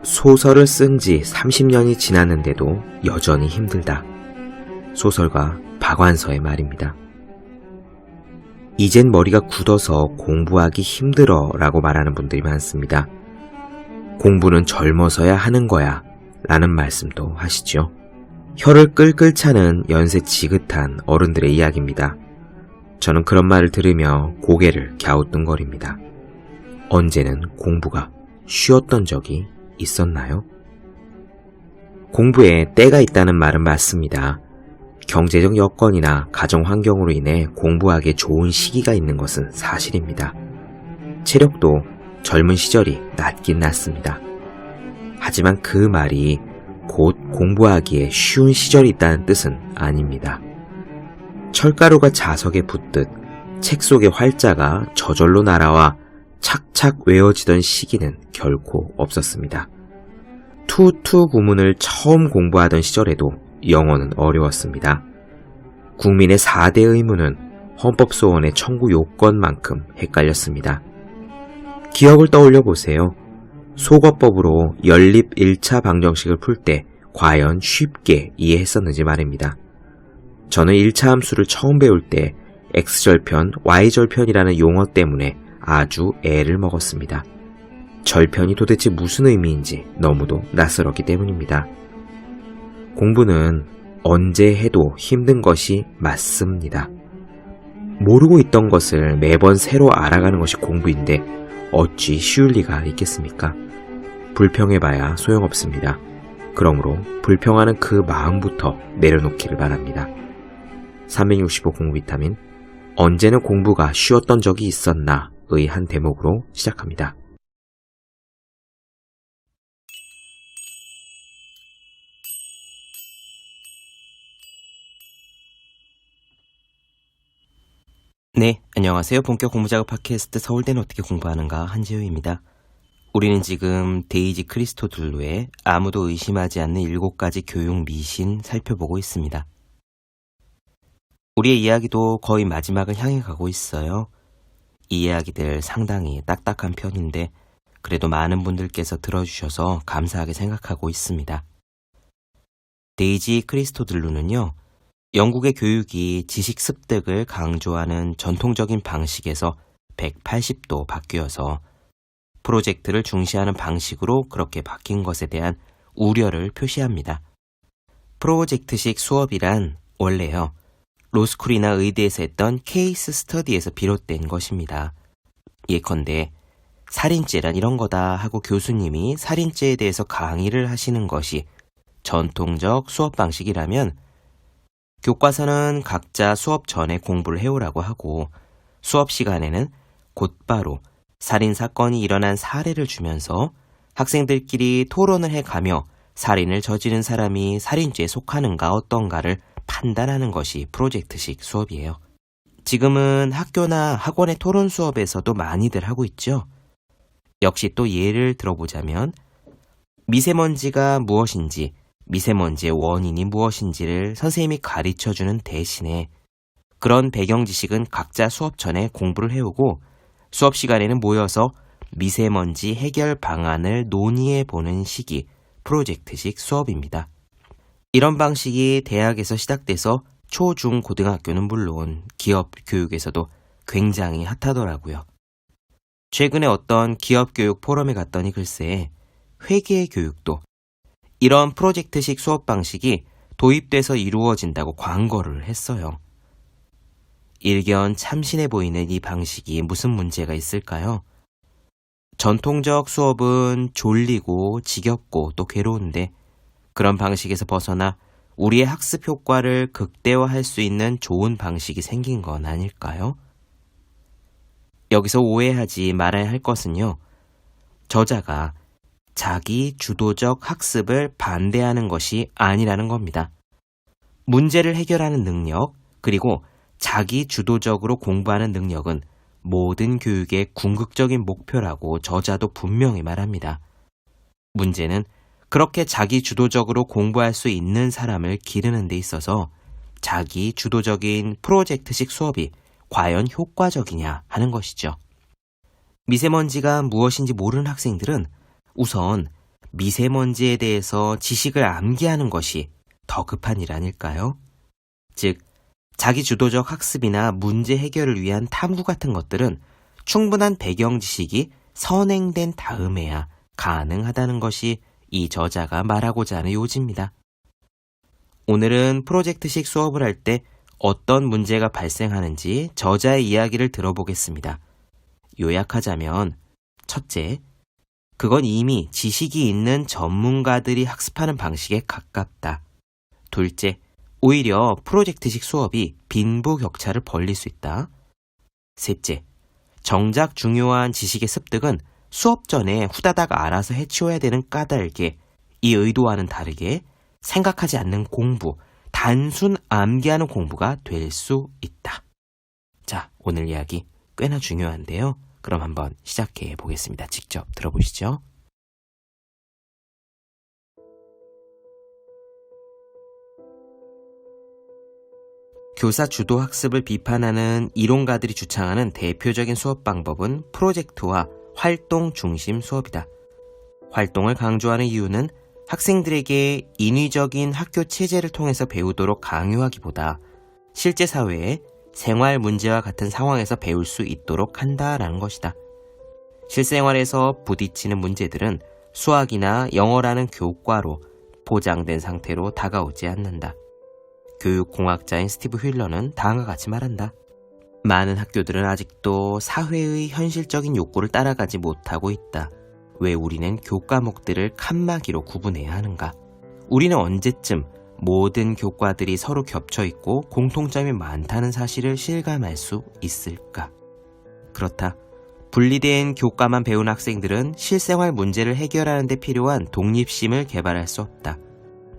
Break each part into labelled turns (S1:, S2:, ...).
S1: 소설을 쓴 지 30년이 지났는데도 여전히 힘들다. 소설가 박완서의 말입니다. 이젠 머리가 굳어서 공부하기 힘들어 라고 말하는 분들이 많습니다. 공부는 젊어서야 하는 거야 라는 말씀도 하시죠. 혀를 끌끌 차는 연세 지긋한 어른들의 이야기입니다. 저는 그런 말을 들으며 고개를 갸우뚱거립니다. 언제는 공부가 쉬웠던 적이 있었나요? 공부에 때가 있다는 말은 맞습니다. 경제적 여건이나 가정 환경으로 인해 공부하기에 좋은 시기가 있는 것은 사실입니다. 체력도 젊은 시절이 낫긴 낫습니다. 하지만 그 말이 곧 공부하기에 쉬운 시절이 있다는 뜻은 아닙니다. 철가루가 자석에 붙듯 책 속의 활자가 저절로 날아와 착착 외워지던 시기는 결코 없었습니다. 투투 구문을 처음 공부하던 시절에도 영어는 어려웠습니다. 국민의 4대 의무는 헌법소원의 청구 요건만큼 헷갈렸습니다. 기억을 떠올려 보세요. 소거법으로 연립 1차 방정식을 풀 때 과연 쉽게 이해했었는지 말입니다. 저는 1차 함수를 처음 배울 때 x절편, y절편이라는 용어 때문에 아주 애를 먹었습니다. 절편이 도대체 무슨 의미인지 너무도 낯설었기 때문입니다. 공부는 언제 해도 힘든 것이 맞습니다. 모르고 있던 것을 매번 새로 알아가는 것이 공부인데 어찌 쉬울 리가 있겠습니까? 불평해봐야 소용없습니다. 그러므로 불평하는 그 마음부터 내려놓기를 바랍니다. 365 공부 비타민, 언제는 공부가 쉬웠던 적이 있었나 의 한 대목으로 시작합니다.
S2: 네, 안녕하세요. 본격 공부작업 팟캐스트 서울대는 어떻게 공부하는가 한지우입니다. 우리는 지금 데이지 크리스토들루의 아무도 의심하지 않는 7가지 교육 미신 살펴보고 있습니다. 우리의 이야기도 거의 마지막을 향해 가고 있어요. 이 이야기들 상당히 딱딱한 편인데 그래도 많은 분들께서 들어주셔서 감사하게 생각하고 있습니다. 데이지 크리스토들루는요, 영국의 교육이 지식 습득을 강조하는 전통적인 방식에서 180도 바뀌어서 프로젝트를 중시하는 방식으로 그렇게 바뀐 것에 대한 우려를 표시합니다. 프로젝트식 수업이란 원래요, 로스쿨이나 의대에서 했던 케이스 스터디에서 비롯된 것입니다. 예컨대 살인죄란 이런 거다 하고 교수님이 살인죄에 대해서 강의를 하시는 것이 전통적 수업 방식이라면 교과서는 각자 수업 전에 공부를 해오라고 하고 수업 시간에는 곧바로 살인사건이 일어난 사례를 주면서 학생들끼리 토론을 해가며 살인을 저지른 사람이 살인죄에 속하는가 어떤가를 판단하는 것이 프로젝트식 수업이에요. 지금은 학교나 학원의 토론 수업에서도 많이들 하고 있죠. 역시 또 예를 들어보자면 미세먼지가 무엇인지, 미세먼지의 원인이 무엇인지를 선생님이 가르쳐주는 대신에 그런 배경 지식은 각자 수업 전에 공부를 해오고 수업 시간에는 모여서 미세먼지 해결 방안을 논의해보는 식이 프로젝트식 수업입니다. 이런 방식이 대학에서 시작돼서 초, 중, 고등학교는 물론 기업 교육에서도 굉장히 핫하더라고요. 최근에 어떤 기업 교육 포럼에 갔더니 글쎄 회계 교육도 이런 프로젝트식 수업 방식이 도입돼서 이루어진다고 광고를 했어요. 일견 참신해 보이는 이 방식이 무슨 문제가 있을까요? 전통적 수업은 졸리고 지겹고 또 괴로운데 그런 방식에서 벗어나 우리의 학습 효과를 극대화할 수 있는 좋은 방식이 생긴 건 아닐까요? 여기서 오해하지 말아야 할 것은요, 저자가 자기 주도적 학습을 반대하는 것이 아니라는 겁니다. 문제를 해결하는 능력, 그리고 자기 주도적으로 공부하는 능력은 모든 교육의 궁극적인 목표라고 저자도 분명히 말합니다. 문제는 그렇게 자기 주도적으로 공부할 수 있는 사람을 기르는 데 있어서 자기 주도적인 프로젝트식 수업이 과연 효과적이냐 하는 것이죠. 미세먼지가 무엇인지 모르는 학생들은 우선 미세먼지에 대해서 지식을 암기하는 것이 더 급한 일 아닐까요? 즉, 자기 주도적 학습이나 문제 해결을 위한 탐구 같은 것들은 충분한 배경 지식이 선행된 다음에야 가능하다는 것이 이 저자가 말하고자 하는 요지입니다. 오늘은 프로젝트식 수업을 할 때 어떤 문제가 발생하는지 저자의 이야기를 들어보겠습니다. 요약하자면, 첫째, 그건 이미 지식이 있는 전문가들이 학습하는 방식에 가깝다. 둘째, 오히려 프로젝트식 수업이 빈부격차를 벌릴 수 있다. 셋째, 정작 중요한 지식의 습득은 수업 전에 후다닥 알아서 해치워야 되는 까닭에 이 의도와는 다르게 생각하지 않는 공부, 단순 암기하는 공부가 될 수 있다. 자, 오늘 이야기 꽤나 중요한데요. 그럼 한번 시작해 보겠습니다. 직접 들어보시죠. 교사 주도 학습을 비판하는 이론가들이 주창하는 대표적인 수업 방법은 프로젝트와 활동 중심 수업이다. 활동을 강조하는 이유는 학생들에게 인위적인 학교 체제를 통해서 배우도록 강요하기보다 실제 사회에 생활 문제와 같은 상황에서 배울 수 있도록 한다라는 것이다. 실생활에서 부딪히는 문제들은 수학이나 영어라는 교과로 포장된 상태로 다가오지 않는다. 교육공학자인 스티브 휠러는 다음과 같이 말한다. 많은 학교들은 아직도 사회의 현실적인 욕구를 따라가지 못하고 있다. 왜 우리는 교과목들을 칸막이로 구분해야 하는가? 우리는 언제쯤 모든 교과들이 서로 겹쳐 있고 공통점이 많다는 사실을 실감할 수 있을까? 그렇다. 분리된 교과만 배운 학생들은 실생활 문제를 해결하는 데 필요한 독립심을 개발할 수 없다.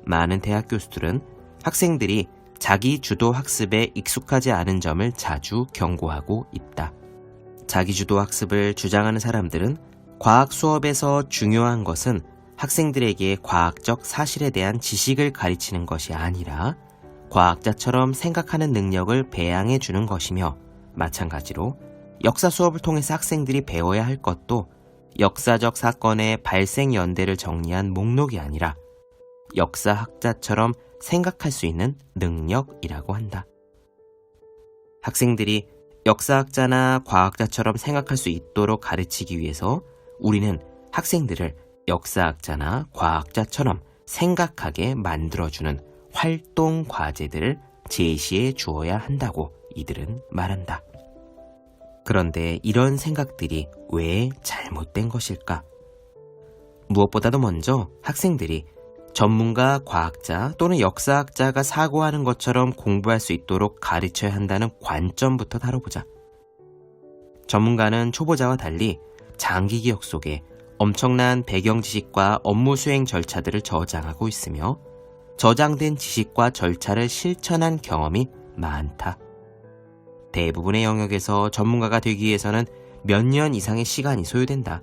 S2: 많은 대학 교수들은 학생들이 자기 주도 학습에 익숙하지 않은 점을 자주 경고하고 있다. 자기 주도 학습을 주장하는 사람들은 과학 수업에서 중요한 것은 학생들에게 과학적 사실에 대한 지식을 가르치는 것이 아니라 과학자처럼 생각하는 능력을 배양해 주는 것이며, 마찬가지로 역사 수업을 통해서 학생들이 배워야 할 것도 역사적 사건의 발생 연대를 정리한 목록이 아니라 역사학자처럼 생각할 수 있는 능력이라고 한다. 학생들이 역사학자나 과학자처럼 생각할 수 있도록 가르치기 위해서 우리는 학생들을 역사학자나 과학자처럼 생각하게 만들어주는 활동 과제들을 제시해 주어야 한다고 이들은 말한다. 그런데 이런 생각들이 왜 잘못된 것일까? 무엇보다도 먼저 학생들이 전문가, 과학자 또는 역사학자가 사고하는 것처럼 공부할 수 있도록 가르쳐야 한다는 관점부터 다뤄보자. 전문가는 초보자와 달리 장기 기억 속에 엄청난 배경 지식과 업무 수행 절차들을 저장하고 있으며 저장된 지식과 절차를 실천한 경험이 많다. 대부분의 영역에서 전문가가 되기 위해서는 몇 년 이상의 시간이 소요된다.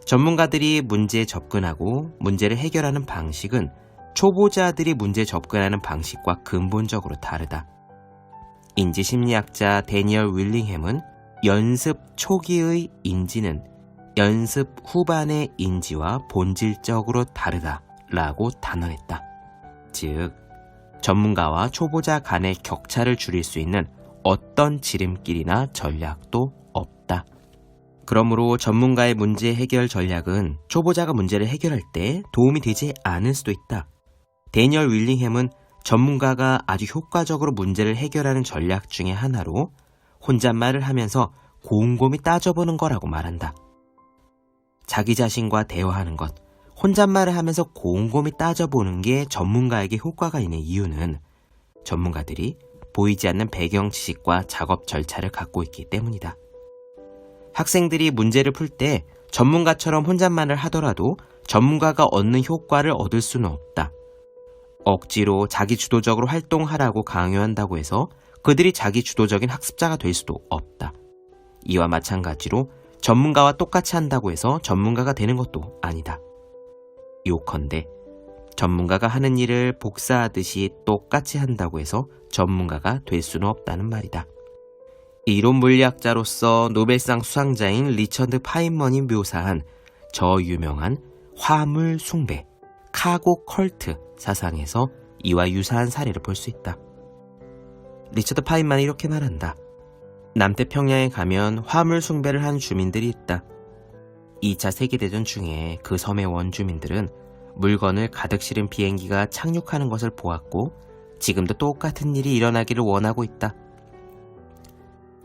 S2: 전문가들이 문제에 접근하고 문제를 해결하는 방식은 초보자들이 문제에 접근하는 방식과 근본적으로 다르다. 인지심리학자 데니얼 윌링햄은 연습 초기의 인지는 연습 후반의 인지와 본질적으로 다르다라고 단언했다. 즉, 전문가와 초보자 간의 격차를 줄일 수 있는 어떤 지름길이나 전략도 없다. 그러므로 전문가의 문제 해결 전략은 초보자가 문제를 해결할 때 도움이 되지 않을 수도 있다. 데니얼 윌링햄은 전문가가 아주 효과적으로 문제를 해결하는 전략 중에 하나로 혼잣말을 하면서 곰곰이 따져보는 거라고 말한다. 자기 자신과 대화하는 것, 혼잣말을 하면서 곰곰이 따져보는 게 전문가에게 효과가 있는 이유는 전문가들이 보이지 않는 배경 지식과 작업 절차를 갖고 있기 때문이다. 학생들이 문제를 풀 때 전문가처럼 혼잣말을 하더라도 전문가가 얻는 효과를 얻을 수는 없다. 억지로 자기 주도적으로 활동하라고 강요한다고 해서 그들이 자기 주도적인 학습자가 될 수도 없다. 이와 마찬가지로 전문가와 똑같이 한다고 해서 전문가가 되는 것도 아니다. 요컨대 전문가가 하는 일을 복사하듯이 똑같이 한다고 해서 전문가가 될 수는 없다는 말이다. 이론 물리학자로서 노벨상 수상자인 리처드 파인먼이 묘사한 저 유명한 화물 숭배, 카고 컬트 사상에서 이와 유사한 사례를 볼 수 있다. 리처드 파인만 이렇게 말한다. 남태평양에 가면 화물 숭배를 한 주민들이 있다. 2차 세계대전 중에 그 섬의 원주민들은 물건을 가득 실은 비행기가 착륙하는 것을 보았고 지금도 똑같은 일이 일어나기를 원하고 있다.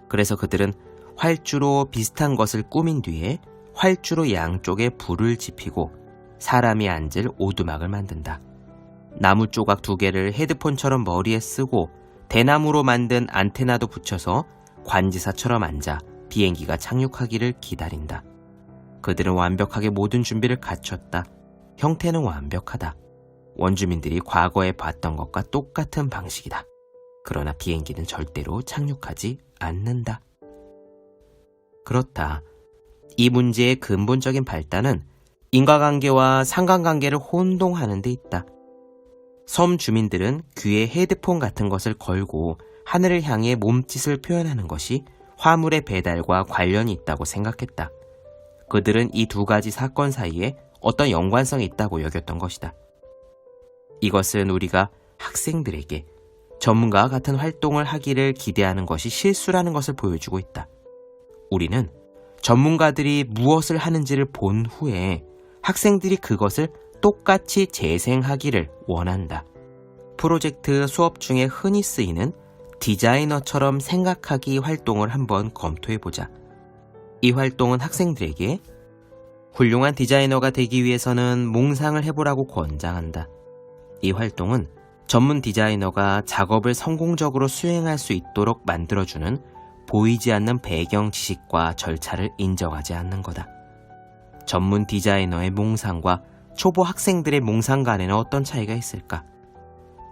S2: 그래서 그들은 활주로 비슷한 것을 꾸민 뒤에 활주로 양쪽에 불을 지피고 사람이 앉을 오두막을 만든다. 나무 조각 2개를 헤드폰처럼 머리에 쓰고 대나무로 만든 안테나도 붙여서 관지사처럼 앉아 비행기가 착륙하기를 기다린다. 그들은 완벽하게 모든 준비를 갖췄다. 형태는 완벽하다. 원주민들이 과거에 봤던 것과 똑같은 방식이다. 그러나 비행기는 절대로 착륙하지 않는다. 그렇다. 이 문제의 근본적인 발단은 인과관계와 상관관계를 혼동하는 데 있다. 섬 주민들은 귀에 헤드폰 같은 것을 걸고 하늘을 향해 몸짓을 표현하는 것이 화물의 배달과 관련이 있다고 생각했다. 그들은 이 2가지 사건 사이에 어떤 연관성이 있다고 여겼던 것이다. 이것은 우리가 학생들에게 전문가와 같은 활동을 하기를 기대하는 것이 실수라는 것을 보여주고 있다. 우리는 전문가들이 무엇을 하는지를 본 후에 학생들이 그것을 똑같이 재생하기를 원한다. 프로젝트 수업 중에 흔히 쓰이는 디자이너처럼 생각하기 활동을 한번 검토해보자. 이 활동은 학생들에게 훌륭한 디자이너가 되기 위해서는 몽상을 해보라고 권장한다. 이 활동은 전문 디자이너가 작업을 성공적으로 수행할 수 있도록 만들어주는 보이지 않는 배경 지식과 절차를 인정하지 않는 거다. 전문 디자이너의 몽상과 초보 학생들의 몽상 간에는 어떤 차이가 있을까?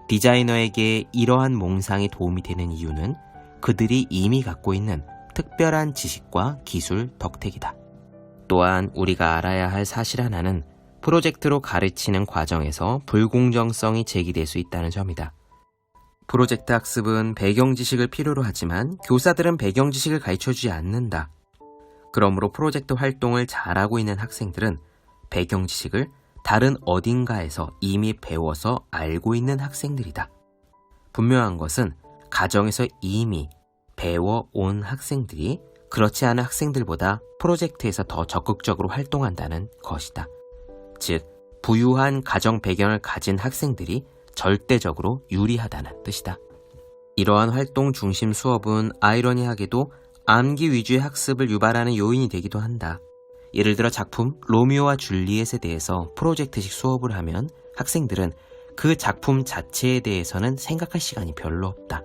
S2: 디자이너에게 이러한 몽상이 도움이 되는 이유는 그들이 이미 갖고 있는 특별한 지식과 기술 덕택이다. 또한 우리가 알아야 할 사실 하나는 프로젝트로 가르치는 과정에서 불공정성이 제기될 수 있다는 점이다. 프로젝트 학습은 배경 지식을 필요로 하지만 교사들은 배경 지식을 가르쳐주지 않는다. 그러므로 프로젝트 활동을 잘하고 있는 학생들은 배경 지식을 다른 어딘가에서 이미 배워서 알고 있는 학생들이다. 분명한 것은 가정에서 이미 배워온 학생들이 그렇지 않은 학생들보다 프로젝트에서 더 적극적으로 활동한다는 것이다. 즉, 부유한 가정 배경을 가진 학생들이 절대적으로 유리하다는 뜻이다. 이러한 활동 중심 수업은 아이러니하게도 암기 위주의 학습을 유발하는 요인이 되기도 한다. 예를 들어 작품 로미오와 줄리엣에 대해서 프로젝트식 수업을 하면 학생들은 그 작품 자체에 대해서는 생각할 시간이 별로 없다.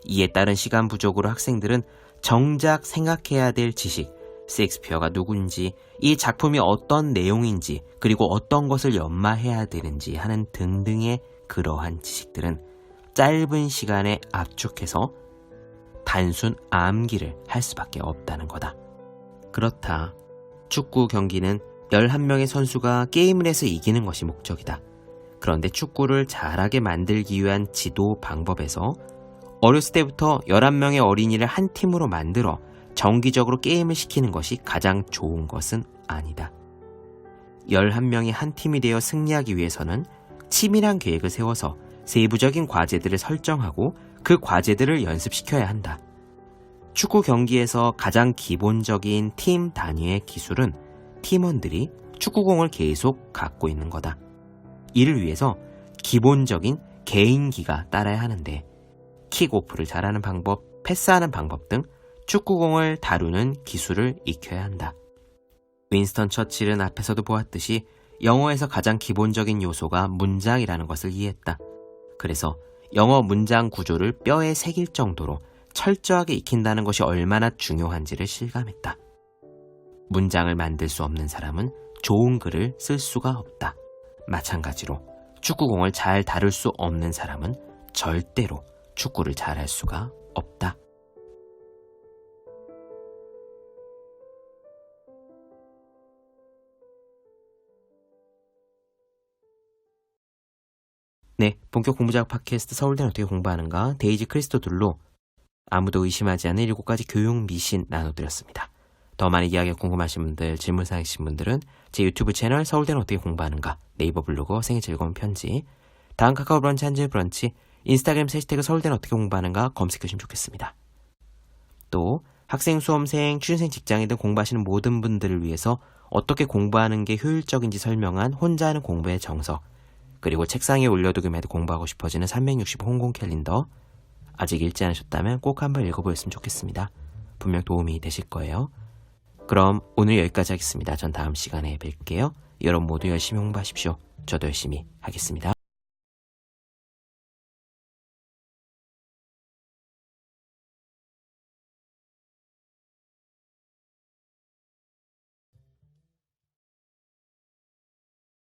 S2: 이에 따른 시간 부족으로 학생들은 정작 생각해야 될 지식, 셰익스피어가 누군지, 이 작품이 어떤 내용인지, 그리고 어떤 것을 연마해야 되는지 하는 등등의 그러한 지식들은 짧은 시간에 압축해서 단순 암기를 할 수밖에 없다는 거다. 그렇다. 축구 경기는 11명의 선수가 게임을 해서 이기는 것이 목적이다. 그런데 축구를 잘하게 만들기 위한 지도 방법에서 어렸을 때부터 11명의 어린이를 한 팀으로 만들어 정기적으로 게임을 시키는 것이 가장 좋은 것은 아니다. 11명이 한 팀이 되어 승리하기 위해서는 치밀한 계획을 세워서 세부적인 과제들을 설정하고 그 과제들을 연습시켜야 한다. 축구 경기에서 가장 기본적인 팀 단위의 기술은 팀원들이 축구공을 계속 갖고 있는 거다. 이를 위해서 기본적인 개인기가 따라야 하는데 킥오프를 잘하는 방법, 패스하는 방법 등 축구공을 다루는 기술을 익혀야 한다. 윈스턴 처칠은 앞에서도 보았듯이 영어에서 가장 기본적인 요소가 문장이라는 것을 이해했다. 그래서 영어 문장 구조를 뼈에 새길 정도로 철저하게 익힌다는 것이 얼마나 중요한지를 실감했다. 문장을 만들 수 없는 사람은 좋은 글을 쓸 수가 없다. 마찬가지로 축구공을 잘 다룰 수 없는 사람은 절대로 축구를 잘할 수가 없다. 네, 본격 공부작업 팟캐스트 서울대는 어떻게 공부하는가 데이지 크리스토들로 아무도 의심하지 않는 7가지 교육 미신 나눠드렸습니다. 더 많은 이야기가 궁금하신 분들, 질문사항 있으신 분들은 제 유튜브 채널 서울대는 어떻게 공부하는가, 네이버 블로그 생일 즐거운 편지, 다음 카카오 브런치 한질 브런치, 인스타그램 해시태그 서울대는 어떻게 공부하는가 검색해주시면 좋겠습니다. 또 학생, 수험생, 취준생, 직장인 등 공부하시는 모든 분들을 위해서 어떻게 공부하는 게 효율적인지 설명한 혼자 하는 공부의 정석, 그리고 책상에 올려두기만 해도 공부하고 싶어지는 365 홍콩 캘린더, 아직 읽지 않으셨다면 꼭 한번 읽어보셨으면 좋겠습니다. 분명 도움이 되실 거예요. 그럼 오늘 여기까지 하겠습니다. 전 다음 시간에 뵐게요. 여러분 모두 열심히 홍보하십시오. 저도 열심히 하겠습니다.